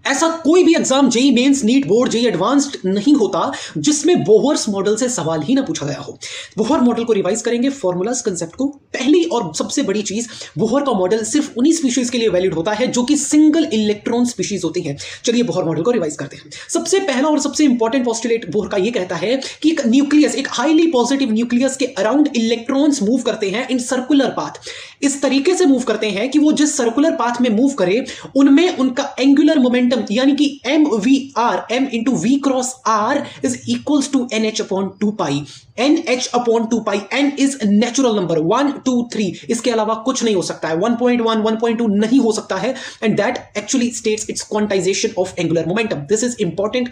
ऐसा कोई भी exam JEE mains, NEET, board, JEE advanced नहीं होता जिसमें बोहर्स मॉडल से सवाल ही ना पूछा गया हो। बोहर मॉडल को रिवाइज करेंगे, फॉर्मूलाज कंसेप्ट को। पहली और सबसे बड़ी चीज, बोहर का मॉडल सिर्फ उन्हीं स्पीशीज के लिए वैलिड होता है जो कि सिंगल इलेक्ट्रॉन स्पीशीज होती हैं। चलिए बोहर मॉडल को रिवाइज करते हैं। सबसे पहला और सबसे इंपॉर्टेंट पोस्टुलेट बोहर का यह कहता है कि एक न्यूक्लियस, एक हाईली पॉजिटिव न्यूक्लियस के अराउंड इलेक्ट्रॉन्स मूव करते हैं इन सर्कुलर पाथ। इस तरीके से मूव करते हैं कि वो जिस सर्कुलर पाथ में मूव करे उनमें उनका एंगुलर मोमेंटम यानी कि MVR, M into V cross R is equals to NH/2 pi. NH/2 pi. N is natural number 1, 2, 3. इसके अलावा कुछ नहीं हो सकता है। 1.1, 1.2 नहीं हो सकता है। And that actually states its quantization of angular momentum. This is important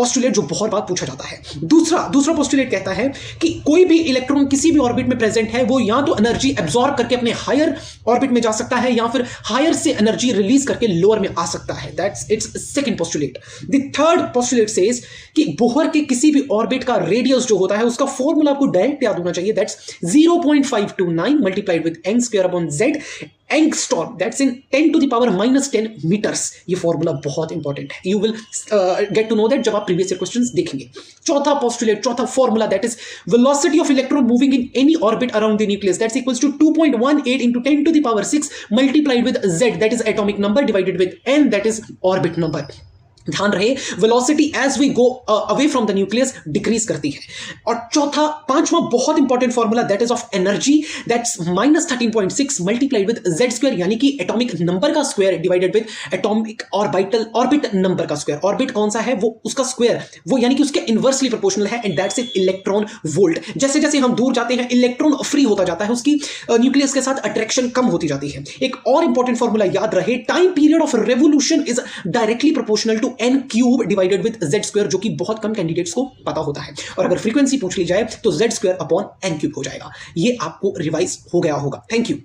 postulate जो बहुत बार पूछा जाता है। दूसरा postulate कहता है कि कोई भी इलेक्ट्रॉन किसी भी ऑर्बिट में प्रेजेंट है वो या तो एनर्जी एब्जॉर्ब करके अपने हायर ऑर्बिट में जा सकता है या फिर हायर से एनर्जी रिलीज करके लोअर में आ सकता है। That's its second postulate. The third postulate says कि बोहर के किसी भी ऑर्बिट का रेडियस जो होता है उसका फॉर्मूला आपको डायरेक्ट याद होना चाहिए। That's 0.529 multiplied with n² upon z angstrom, that's in 10 to the power -10 metres. ये फॉर्मूला बहुत इंपॉर्टेंट है। You will get to know that जब आप प्रीवियस ईयर क्वेश्चंस देखेंगे। चौथा formula, that is velocity of electron moving in any orbit around the nucleus, that's equals to 2.18 into 10 to the power 6 multiplied with z, that is atomic number, divided with n, that is orbit number. ध्यान रहे, velocity as we go away from the nucleus decrease करती है। और पांचवा बहुत important formula, that is of energy, that's -13.6 multiplied with z², यानी कि atomic number का square divided with atomic orbit number का स्क्वायर। ऑर्बिट कौन सा है, वो उसका स्क्वायर, वो यानी कि उसके इनवर्सली प्रोपोर्शनल है, एंड दैट्स इलेक्ट्रॉन वोल्ट। जैसे जैसे हम दूर जाते हैं इलेक्ट्रॉन फ्री होता जाता है, उसकी न्यूक्लियस के साथ अट्रैक्शन कम होती जाती है। एक और इंपॉर्टेंट फॉर्मूला याद रहे, time period of revolution is directly proportional to n³ divided with z², जो कि बहुत कम कैंडिडेट्स को पता होता है। और अगर फ्रीक्वेंसी पूछ ली जाए तो z² अपॉन n³ हो जाएगा। ये आपको रिवाइज हो गया होगा। Thank you.